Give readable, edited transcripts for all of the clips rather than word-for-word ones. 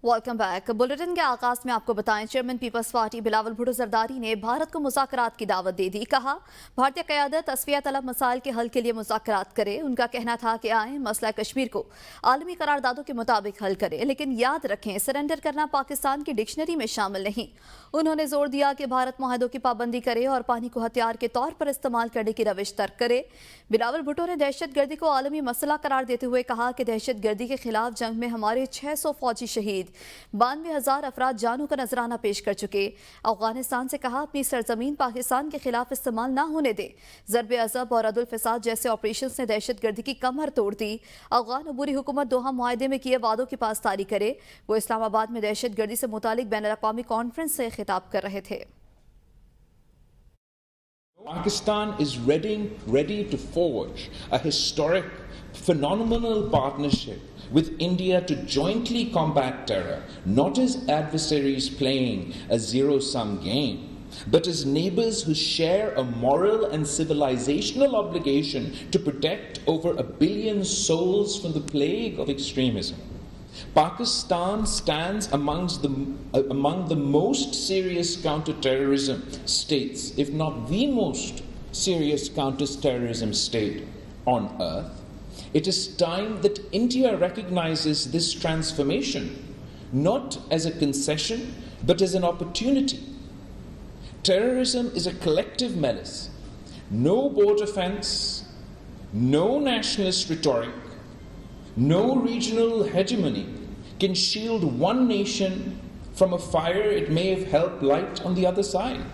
Welcome back. Bulletin के आगाज में आपको बताएं, चेयरमैन पीपल्स पार्टी बिलावल भुट्टो जरदारी ने भारत को मुज़ाकरात की दावत दे दी। कहा, भारतीय क़यादत तस्फिया तलब मसाइल के हल के लिए मुज़ाकरात करे। उनका कहना था कि आए मसला कश्मीर को आलमी करारदादों के मुताबिक हल करे, लेकिन याद रखें सरेंडर करना पाकिस्तान की डिक्शनरी में शामिल नहीं। उन्होंने जोर दिया कि भारत मुआहदों की पाबंदी करे और पानी को हथियार के तौर पर इस्तेमाल करने की रविश तर्क करे। बिलावल भुट्टो ने दहशत गर्दी को आलमी मसला करार देते हुए कहा कि दहशत गर्दी के खिलाफ जंग में हमारे 600 फौजी शहीद, 92,000 अफराद जानों का नजराना पेश कर चुके। अफगानिस्तान से कहा, अपनी सरजमीन पाकिस्तान के खिलाफ इस्तेमाल ना होने दे। ज़रबे अज़ब और अदुल फसाद जैसे ऑपरेशन ने दहशत गर्दी की कमर तोड़ दी। अफगान अबूरी हुकूमत दोहा मुआहदे में किए वादों की पासदारी करे। वो इस्लामाबाद में दहशत गर्दी से मुतालिक बैनुल अक़वामी कॉन्फ्रेंस से खिताब कर रहे थे। Pakistan is ready to forge a historic, phenomenal partnership with India to jointly combat terror, not as adversaries playing a zero-sum game, but as neighbors who share a moral and civilizational obligation to protect over 1 billion souls from the plague of extremism. Pakistan stands among the most serious counter-terrorism states, if not the most serious counter-terrorism state on earth. It is time that India recognizes this transformation, not as a concession, but as an opportunity. Terrorism is a collective menace. No border fence, no nationalist rhetoric, no regional hegemony can shield one nation from a fire it may have helped light on the other side.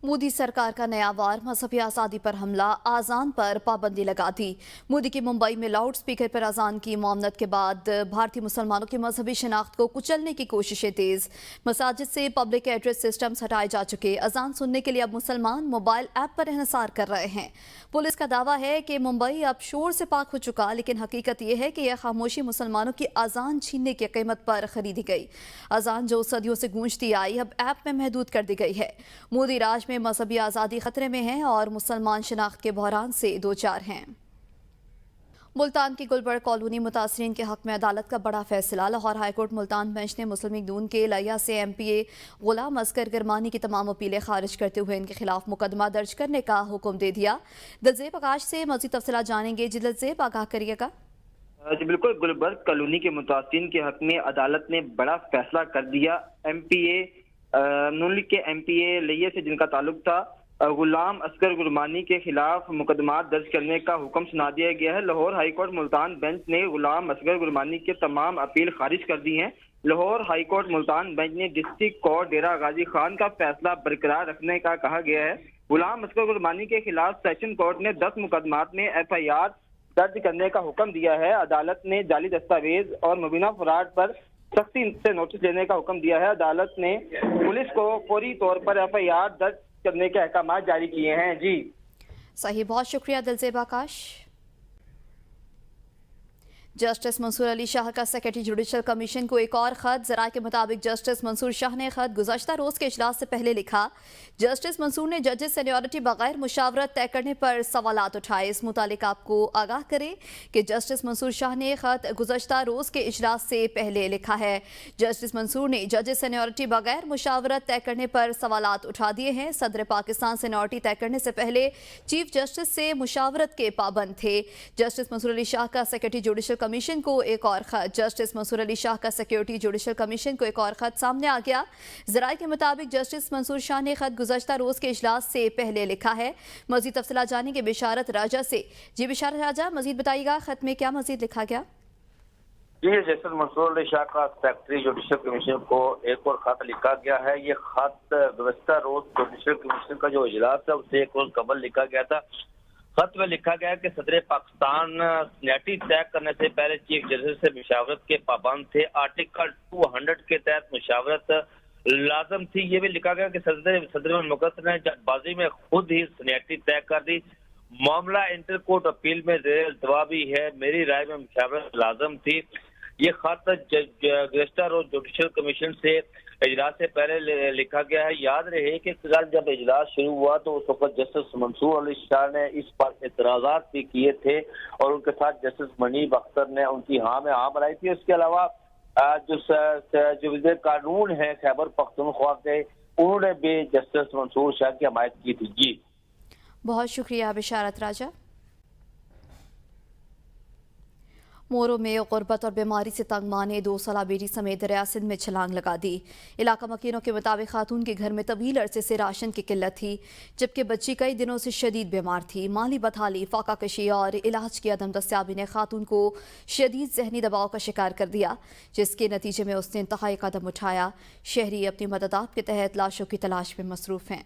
Modi सरकार का नया वार, मजहबी आज़ादी पर हमला, आज़ान पर पाबंदी लगा दी। मोदी की मुंबई में लाउड स्पीकर पर आज़ान की मामलत के बाद भारतीय मुसलमानों की मजहबी शनाख्त को कुचलने की कोशिशें तेज़। मसाजिद से पब्लिक एड्रेस सिस्टम्स हटाए जा चुके। अज़ान सुनने के लिए अब मुसलमान मोबाइल ऐप पर इन्हिसार कर रहे हैं। पुलिस का दावा है कि मुंबई अब शोर से पाक हो चुका, लेकिन हकीकत यह है कि यह खामोशी मुसलमानों की आज़ान छीनने की कीमत पर खरीदी गई। आज़ान जो सदियों से गूंजती आई, अब ऐप में महदूद कर दी गई है। मोदी राज में मजहबी आज़ादी खतरे में है और मुसलमान शनाख्त के बहरान से दो चार हैं। मुल्तान की गुलबर्ग कॉलोनी मुतासरीन के हक में अदालत का बड़ा फैसला। लाहौर हाईकोर्ट मुल्तान बेंच ने मुस्लिम लीग नून के लिया से MPA गुलाम असगर गिरमानी की तमाम अपीलें खारिज करते हुए इनके खिलाफ मुकदमा दर्ज करने का हुक्म दे दिया। दिलजेब आकाश से मज़ीद तफसीलात जानेंगे। जी दिलजेब, आगाह करिएगा। जी बिल्कुल, गुलबर्ग कॉलोनी के मुतासरीन के हक में अदालत ने बड़ा फैसला कर दिया। MPA नून लीग के MPA लिया से जिनका ताल्लुक था गुलाम असगर गुरमानी के खिलाफ मुकदमा दर्ज करने का हुक्म सुना दिया गया है। लाहौर हाईकोर्ट मुल्तान बेंच ने गुलाम असगर गुरमानी के तमाम अपील खारिज कर दी हैं। लाहौर हाईकोर्ट मुल्तान बेंच ने डिस्ट्रिक्ट कोर्ट डेरा गाजी खान का फैसला बरकरार रखने का कहा गया है। गुलाम असगर गुरमानी के खिलाफ सेशन कोर्ट ने 10 मुकदमात में FIR दर्ज करने का हुक्म दिया है। अदालत ने जाली दस्तावेज और मुबीना फराड पर सख्ती से नोटिस लेने का हुक्म दिया है। अदालत ने पुलिस को फौरी तौर पर FIR दर्ज करने के अहकाम जारी किए हैं। जी सही, बहुत शुक्रिया दिलजेब आकाश। जस्टिस मंसूर अली शाह का सेक्रेटरी जुडिशल कमीशन को एक और खत। ज़राए के मुताबिक जस्टिस मंसूर शाह ने खत गुज़श्ता रोज़ के इजलास से पहले लिखा। जस्टिस मंसूर ने जजेस सीनियरिटी बगैर मुशावरत तय करने पर सवालात उठाए। इस मुतालिक आपको आगाह करें कि जस्टिस मंसूर शाह ने खत गुज़श्ता रोज़ के इजलास से पहले लिखा है। जस्टिस मंसूर ने जजेस सीनियरिटी बगैर मुशावरत तय करने पर सवालात उठा दिए हैं। सदर पाकिस्तान सीनियरिटी तय करने से पहले चीफ जस्टिस से मुशावरत के पाबंद थे। जस्टिस मंसूर अली शाह का सेक्रेटरी जुडिशल कमीशन को एक और खत। जस्टिस मंसूर अली शाह का सिक्योरिटी जुडिशल कमीशन को एक और खत सामने आ गया। ज़राए के मुताबिक जस्टिस मंसूर शाह ने खत गुज़श्ता रोज़ के इजलास से पहले लिखा है। मज़ीद तफसीलात जानेंगे बिशारत राजा से। जी बिशारत राजा, मज़ीद बताइएगा खत में क्या मज़ीद लिखा गया? जी, जस्टिस मंसूर अली शाह का सेक्रेटरी जुडिशल कमीशन को एक और खत लिखा गया है। ये खत गुज़श्ता रोज़ जुडिशल कमीशन का जो इजलास है उससे एक रोज़ कबल लिखा गया था। खत में लिखा गया है कि सदर पाकिस्तान सीनियरिटी तय करने से पहले चीफ जस्टिस से मुशावरत के पाबंद थे। आर्टिकल 200 के तहत मुशावरत लाजम थी। ये भी लिखा गया कि सदर मुकद्दर ने जल्दबाजी में खुद ही सीनियरिटी तय कर दी। मामला इंटर कोर्ट अपील में ज़ेर अल्तवा भी है। मेरी राय में मुशावरत लाजम थी। ये खत गुज़श्ता रोज जुडिशल कमीशन से इजलास से पहले लिखा गया है। याद रहे कि कल जब इजलास शुरू हुआ तो उस वक्त जस्टिस मंसूर अली शाह ने इस पर एतराज़ात भी किए थे और उनके साथ जस्टिस मनीब अख्तर ने उनकी हाँ में हाँ बनाई थी। उसके अलावा جو وزیر قانون ہے خیبر پختونخوا کے، انہوں نے بھی جسٹس منصور شاہ کی حمایت کی تھی. جی بہت شکریہ بشارت راجہ. مورو میں غربت اور بیماری سے تنگ ماں نے 2 سالہ بیٹی سمیت دریا سندھ میں چھلانگ لگا دی. علاقہ مکینوں کے مطابق خاتون کے گھر میں طویل عرصے سے راشن کی قلت تھی، جبکہ بچی کئی دنوں سے شدید بیمار تھی. مالی بدحالی، فاقہ کشی اور علاج کی عدم دستیابی نے خاتون کو شدید ذہنی دباؤ کا شکار کر دیا، جس کے نتیجے میں اس نے انتہائی قدم اٹھایا. شہری اپنی مددات کے تحت لاشوں کی تلاش میں مصروف ہیں.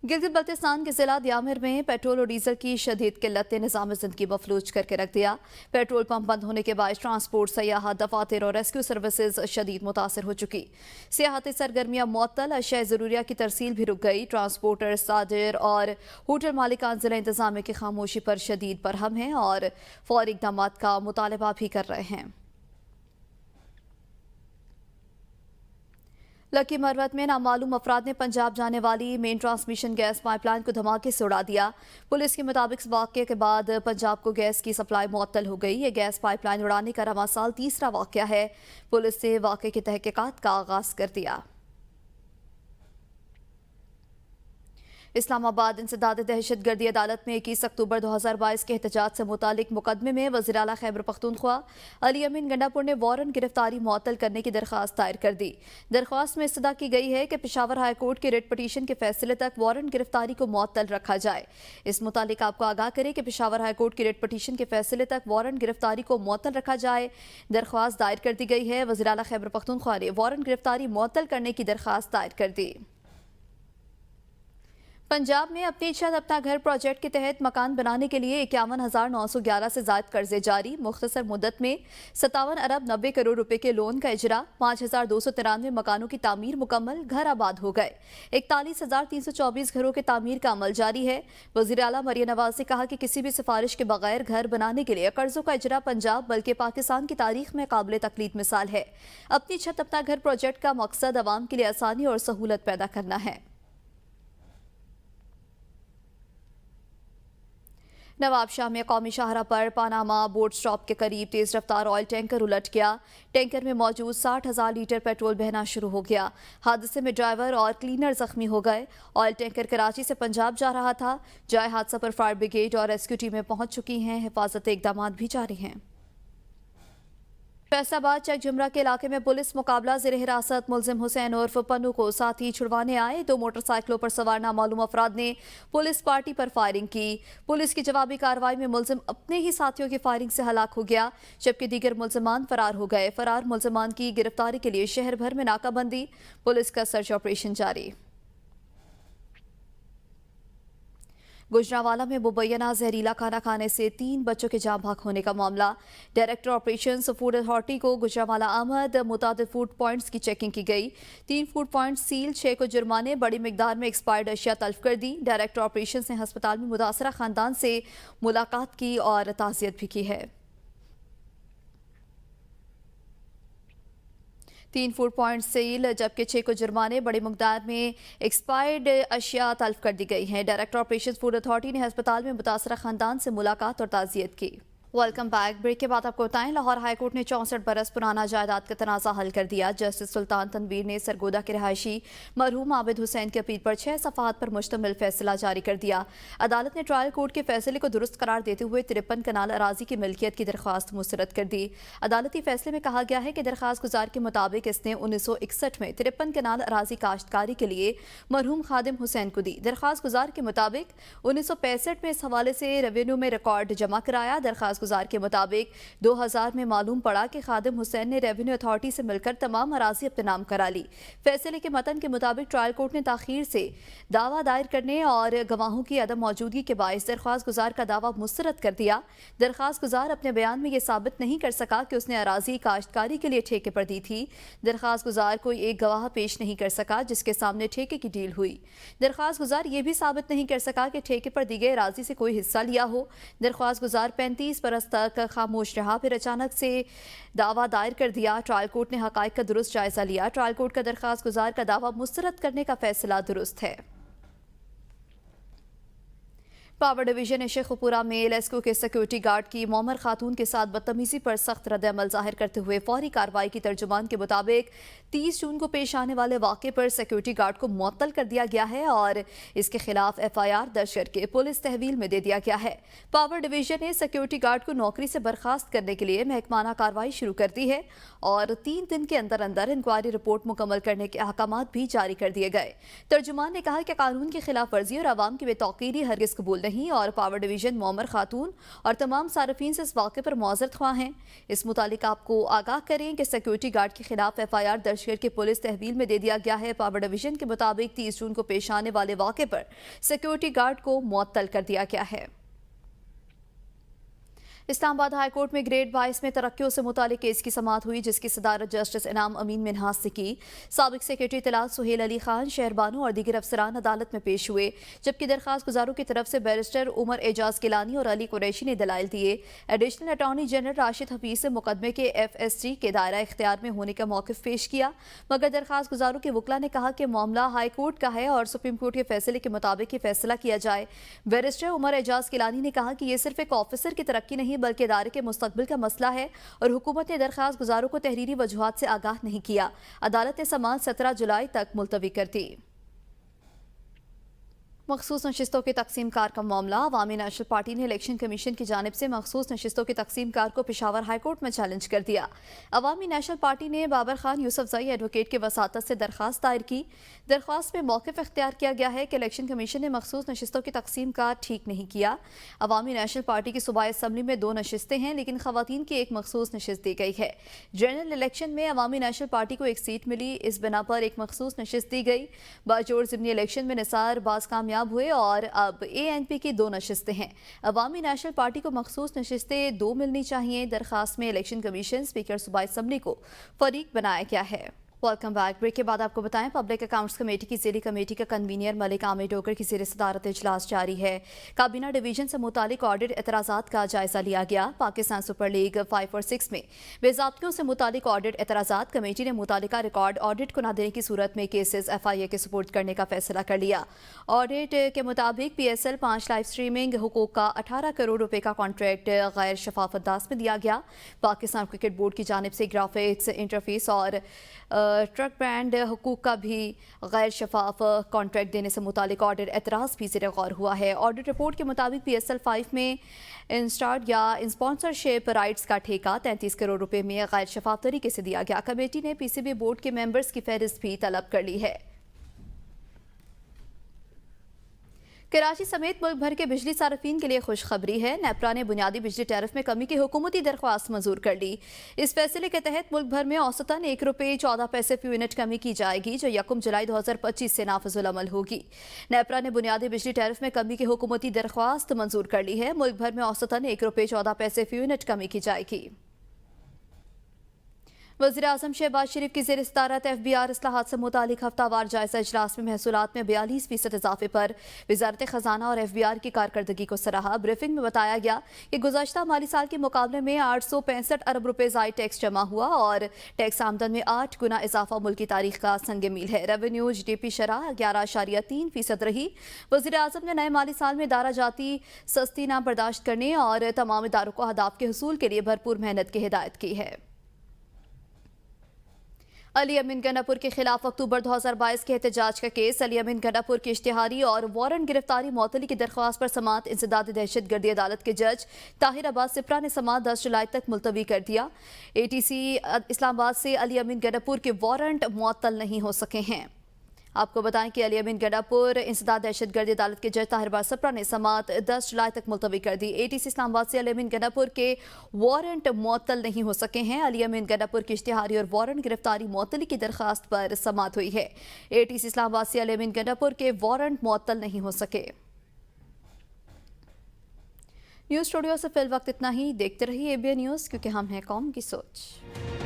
گلگت بلتستان کے ضلع دیامر میں پیٹرول اور ڈیزل کی شدید قلت نے نظام زندگی مفلوج کر کے رکھ دیا. پیٹرول پمپ بند ہونے کے باعث ٹرانسپورٹ، سیاحت، دفاتر اور ریسکیو سروسز شدید متاثر ہو چکی. سیاحتی سرگرمیاں معطل، اشیاء ضروریہ کی ترسیل بھی رک گئی. ٹرانسپورٹر، تاجر اور ہوٹل مالکان ضلع انتظامیہ کی خاموشی پر شدید برہم ہیں اور فوری اقدامات کا مطالبہ بھی کر رہے ہیں. لکی مروت میں نامعلوم افراد نے پنجاب جانے والی مین ٹرانسمیشن گیس پائپ لائن کو دھماکے سے اڑا دیا. پولیس کے مطابق اس واقعے کے بعد پنجاب کو گیس کی سپلائی معطل ہو گئی. یہ گیس پائپ لائن اڑانے کا رواں سال تیسرا واقعہ ہے. پولیس نے واقعے کی تحقیقات کا آغاز کر دیا. اسلام آباد انسداد دہشت گردی عدالت میں 21 اکتوبر 2022 کے احتجاج سے متعلق مقدمے میں وزیر اعلیٰ خیبر پختونخوا علی امین گنڈا پور نے وارنٹ گرفتاری معطل کرنے کی درخواست دائر کر دی. درخواست میں استدعا کی گئی ہے کہ پشاور ہائی کورٹ کے ریٹ پٹیشن کے فیصلے تک وارنٹ گرفتاری کو معطل رکھا جائے. اس متعلق آپ کو آگاہ کرے کہ پشاور ہائی کورٹ کے ریٹ پٹیشن کے فیصلے تک وارنٹ گرفتاری کو معطل رکھا جائے. درخواست دائر کر دی گئی ہے. وزیر اعلیٰ خیبر پختونخوا نے وارنٹ گرفتاری معطل کرنے کی درخواست دائر کر دی. پنجاب میں اپنی چھت اپنا گھر پروجیکٹ کے تحت مکان بنانے کے لیے 51,911 سے زائد قرضے جاری. مختصر مدت میں 57 ارب 90 کروڑ روپے کے لون کا اجرا. 5,293 مکانوں کی تعمیر مکمل، گھر آباد ہو گئے. 41,324 گھروں کے تعمیر کا عمل جاری ہے. وزیر اعلیٰ مریم نواز نے کہا کہ کسی بھی سفارش کے بغیر گھر بنانے کے لیے قرضوں کا اجرا پنجاب بلکہ پاکستان کی تاریخ میں قابل تقلید مثال ہے. اپنی چھت اپنا گھر پروجیکٹ کا مقصد عوام کے لیے آسانی اور سہولت پیدا کرنا ہے. نواب شاہ میں قومی شاہراہ پر پاناما بوٹ سٹاپ کے قریب تیز رفتار آئل ٹینکر الٹ گیا. ٹینکر میں موجود 60,000 لیٹر پیٹرول بہنا شروع ہو گیا. حادثے میں ڈرائیور اور کلینر زخمی ہو گئے. آئل ٹینکر کراچی سے پنجاب جا رہا تھا. جائے حادثہ پر فائر بریگیڈ اور ریسکیو ٹیمیں پہنچ چکی ہیں. حفاظتی اقدامات بھی جاری ہیں. فیصل آباد چیک جمرہ کے علاقے میں پولیس مقابلہ. زیر حراست ملزم حسین عرف پنو کو ساتھی چھڑوانے آئے. 2 موٹر سائیکلوں پر سوار نامعلوم افراد نے پولیس پارٹی پر فائرنگ کی. پولیس کی جوابی کارروائی میں ملزم اپنے ہی ساتھیوں کی فائرنگ سے ہلاک ہو گیا، جبکہ دیگر ملزمان فرار ہو گئے. فرار ملزمان کی گرفتاری کے لیے شہر بھر میں ناکہ بندی، پولیس کا سرچ آپریشن جاری. گجرانوالہ میں مبینہ زہریلا کھانا کھانے سے 3 بچوں کے جاں بحق ہونے کا معاملہ. ڈائریکٹر آپریشنز فوڈ اتھارٹی کو گجرانوالہ آمد. متعدد فوڈ پوائنٹس کی چیکنگ کی گئی. 3 فوڈ پوائنٹس سیل، 6 کو جرمانے، بڑی مقدار میں ایکسپائرڈ اشیاء تلف کر دی. ڈائریکٹر آپریشنز نے ہسپتال میں متاثرہ خاندان سے ملاقات کی اور تعزیت بھی کی ہے. 3 فوڈ پوائنٹ سیل جبکہ 6 کو جرمانے، بڑی مقدار میں ایکسپائرڈ اشیاء تلف کر دی گئی ہیں. ڈائریکٹر آپریشنز فوڈ اتھارٹی نے ہسپتال میں متاثرہ خاندان سے ملاقات اور تعزیت کی. Welcome back. بریک کے بعد آپ کو بتائیں لاہور ہائی کورٹ نے 64 برس پرانا جائیداد کا تنازع حل کر دیا. جسٹس سلطان تنویر نے سرگودا کے رہائشی مرحوم عابد حسین کی اپیل پر 6 صفحات پر مشتمل فیصلہ جاری کر دیا. عدالت نے ٹرائل کورٹ کے فیصلے کو درست قرار دیتے ہوئے 53 کنال اراضی کی ملکیت کی درخواست مسترد کر دی. عدالتی فیصلے میں کہا گیا ہے کہ درخواست گزار کے مطابق اس نے 1961 میں 53 کنال اراضی کاشتکاری کے لیے مرحوم خادم حسین کو دی. درخواست گزار کے مطابق 1965 میں اس حوالے سے ریونیو میں ریکارڈ جمع کرایا. درخواست گزار کے مطابق 2000 میں معلوم پڑا کہ خادم حسین نے ریونیو اتھارٹی سے مل کر تمام اراضی اپنے نام کرا لی. فیصلے کے متن کے مطابق ٹرائل کورٹ نے تاخیر سے دعویٰ دائر کرنے اور گواہوں کی عدم موجودگی کے باعث درخواست گزار کا دعویٰ مسترد کر دیا. درخواست گزار اپنے بیان میں یہ ثابت نہیں کر سکا کہ اس نے اراضی کاشتکاری کے لیے ٹھیکے پر دی تھی. درخواست گزار کوئی ایک گواہ پیش نہیں کر سکا جس کے سامنے ٹھیکے کی ڈیل ہوئی. درخواست گزار یہ بھی ثابت نہیں کر سکا کہ ٹھیکے پر دی گئی اراضی سے کوئی حصہ لیا ہو. درخواست گزار 35 برس تک خاموش رہا، پھر اچانک سے دعویٰ دائر کر دیا. ٹرائل کورٹ نے حقائق کا درست جائزہ لیا. ٹرائل کورٹ کا درخواست گزار کا دعویٰ مسترد کرنے کا فیصلہ درست ہے. पावर डिवीजन ने शेखुपुरा में लेस्को के सिक्योरिटी गार्ड की मोमर खातून के साथ बदतमीजी पर सख्त रद्द-ए-अमल जाहिर करते हुए फौरी कार्रवाई की। तर्जुमान के मुताबिक 30 जून को पेश आने वाले वाक़े पर सिक्योरिटी गार्ड को मुअत्तल कर दिया गया है और इसके खिलाफ FIR दर्ज करके पुलिस तहवील में दे दिया गया है। पावर डिवीजन ने सिक्योरिटी गार्ड को नौकरी से बर्खास्त करने के लिए महकमाना कार्रवाई शुरू कर दी है और 3 दिन के अंदर अंदर इंक्वायरी रिपोर्ट मुकम्मल करने के अहकामात भी जारी कर दिए गए। तर्जुमान ने कहा कि कानून की खिलाफ वर्जी और आवाम की बेतौकीरी हरगिज कबूल नहीं और पावर डिवीजन मोमर खातून और तमाम सार्फिन से इस वाक़े पर मौज़रत ख्वाह हैं। इस मुतालिक आपको आगाह करें कि सिक्योरिटी गार्ड के खिलाफ FIR दर्ज करके पुलिस तहवील में दे दिया गया है। पावर डिवीजन के मुताबिक 30 जून को पेश आने वाले वाक़े पर सिक्योरिटी गार्ड को मुअत्तल कर दिया गया है। इस्लामाबाद हाई कोर्ट में ग्रेड 22 में तरक्कियों से मुतालिक केस की समाअत हुई, जिसकी सदारत जस्टिस इनाम अमीन मिन्हास ने की। साबिक सेक्रेटरी इत्तलात सुहेल अली खान, शहरबानो और दीगर अफसरान अदालत में पेश हुए, जबकि दरख्वास्त गुजारों की तरफ से बैरिस्टर उमर एजाज गिलानी और अली कुरैशी ने दलाइल दिए। Additional attorney general Rashid Hafeez से मुकदमे के FS3 के दायरा इख्तियार में होने का मौक़िफ़ पेश किया, मगर दरख्वास्त गुजारों के वकला ने कहा कि मामला हाई कोर्ट का है और सुप्रीम कोर्ट के फैसले के मुताबिक ही फैसला किया जाए। बैरिस्टर उमर एजाज गिलानी ने कहा कि ये सिर्फ एक ऑफिसर की तरक्की नहीं बल्कि इदारे के मुस्तकबिल का मसला है और हुकूमत ने दरख्वास्त गुजारों को तहरीरी वजूहात से आगाह नहीं किया। अदालत ने समाअत 17 जुलाई तक मुलतवी कर दी। मखसूस नशिस्तों के तकसीम कार का मामला। अवामी नेशनल पार्टी ने इलेक्शन कमीशन की जानिब से मखसूस नशिस्तों के तकसीम कार को पेशावर हाई कोर्ट में चैलेंज कर दिया। अवामी नेशनल पार्टी ने बाबर खान यूसुफजई एडवोकेट के वसातत से दरख्वास्त दायर की। दरख्वास्त में मौक़िफ़ इख्तियार किया गया है कि इलेक्शन कमीशन ने मखसूस नशिस्तों की तकसीम कार ठीक नहीं किया। अवामी नेशनल पार्टी की सूबाई असम्बली में 2 नशिस्तें हैं, लेकिन खवातीन की एक मखसूस नशिस्त दी गई है। जनरल इलेक्शन में अवामी नेशनल पार्टी को एक सीट मिली, इस बिना पर एक मखसूस नशिस्त दी गई। बाजोड़ ज़िमनी इलेक्शन में निसार बाज कामयाब हुए और अब ANP की 2 नशिस्तें हैं। अवामी नेशनल पार्टी को मखसूस नशिस्तें 2 मिलनी चाहिए। दरखास्त में इलेक्शन कमीशन स्पीकर सूबाई असम्बली को फरीक बनाया गया है। Welcome back. ब्रेक के बाद आपको बताएं, पब्लिक अकाउंट्स कमेटी की ज़िली कमेटी का कन्वीनियर मलिक आमिर डोगर की ज़ेर सदारत इजलास जारी है। काबीना डिवीजन से मुतालिक ऑडिट एतराज़ात का जायजा लिया गया। पाकिस्तान सुपर लीग 5 और 6 में बेज़ाब्तियों से मुतालिक ऑडिट एतराज़ात, कमेटी ने मुतालिका रिकॉर्ड ऑडिट को न देने की सूरत में केसेस FIA के सुपुर्द करने का फैसला कर लिया। ऑडिट के मुताबिक PSL 5 लाइव स्ट्रीमिंग हुकूक का 18 करोड़ रुपए का कॉन्ट्रैक्ट गैर शफाफ अंदाज में दिया गया। पाकिस्तान क्रिकेट बोर्ड की जानिब से ग्राफिक्स इंटरफेस और ट्रक ब्रांड हुकूक का भी गैर शफाफ कॉन्ट्रैक्ट देने से मुतालिक ऑडिट एतराज़ भी ज़ेर गौर हुआ है। ऑडिट रिपोर्ट के मुताबिक PSL 5 में इंस्टार्ट या स्पॉन्सरशिप राइट्स का ठेका 33 करोड़ रुपए में गैर शफाफ तरीके से दिया गया। कमेटी ने PCB बोर्ड के मेंबर्स की फहरिस्त भी तलब कर ली है। कराची समेत मुल्क भर के बिजली सार्फिन के लिए खुशखबरी है। नेपरा ने बुनियादी बिजली टैरिफ में कमी की हुकूमती दरख्वास्त मंजूर कर ली। इस फैसले के तहत मुल्क भर में औसतन 1 रुपये 14 पैसे फी यूनिट कमी की जाएगी, जो 1 जुलाई 2025 से नाफिजुल अमल होगी। नेपरा ने बुनियादी बिजली टैरिफ में कमी की हुकूमती दरख्वास्त मंजूर कर ली है। मुल्क भर में औसतन 1 रुपये 14 पैसे फी यूनिट कमी की जाएगी। वज़ीर आज़म शहबाज शरीफ की ज़ेर सदारत FBR इस्लाहात से मुतालिक हफ्तावार जायज़ा इजलास में महसूलात में 42% इजाफे पर वज़ारत ख़जाना और FBR की कारकर्दगी को सराहा। ब्रीफिंग में बताया गया कि गुज़श्ता माली साल के मुकाबले में 865 अरब रुपए ज़ायद टैक्स जमा हुआ और टैक्स आमदन में 8 गुना इजाफा मुल्क की तारीख का संग मील है। रेवेन्यू GDP शरह 11.3% रही। वज़ीर आज़म ने नए माली साल में दारा जाती सस्ती ना बर्दाश्त करने और तमाम इदारों को अहदाफ के हुसूल के लिए भरपूर मेहनत की हिदायत की है। अली अमीन गंडापुर के खिलाफ अक्टूबर 2022 के एहतजाज का केस। अली अमीन गंडापुर की इश्तिहारी और वारंट गिरफ्तारी मुअत्तली की दरख्वास्त पर समाअत इंसदाद दहशतगर्दी अदालत के जज ताहिर अब्बास सिप्रा ने समाअत 10 जुलाई तक मुलतवी कर दिया। ATC इस्लामाबाद से अली अमीन गंडापुर के वारंट मुअत्तल नहीं हो सके हैं। आपको बताएं कि अली अमीन गंडापुर इंसदाद दहशतगर्दी अदालत के जज ताहिर अब्बास सिप्रा ने समाअत 10 जुलाई तक मुलतवी कर दी। ATC इस्लामाबाद से अली अमीन गंडापुर के वारंट मुअत्तल नहीं हो सके हैं। अली अमीन गंडापुर की इश्तिहारी और वारंट गिरफ्तारी मुअत्तली की दरख्वास्त पर समाअत हुई है। ATC इस्लामाबाद से अली अमीन गंडापुर के वारंट मुअत्तल नहीं हो सके। न्यूज़ स्टूडियो से फिल वक्त इतना ही। देखते रहिए ABN न्यूज़, क्योंकि हम हैं कौम की सोच।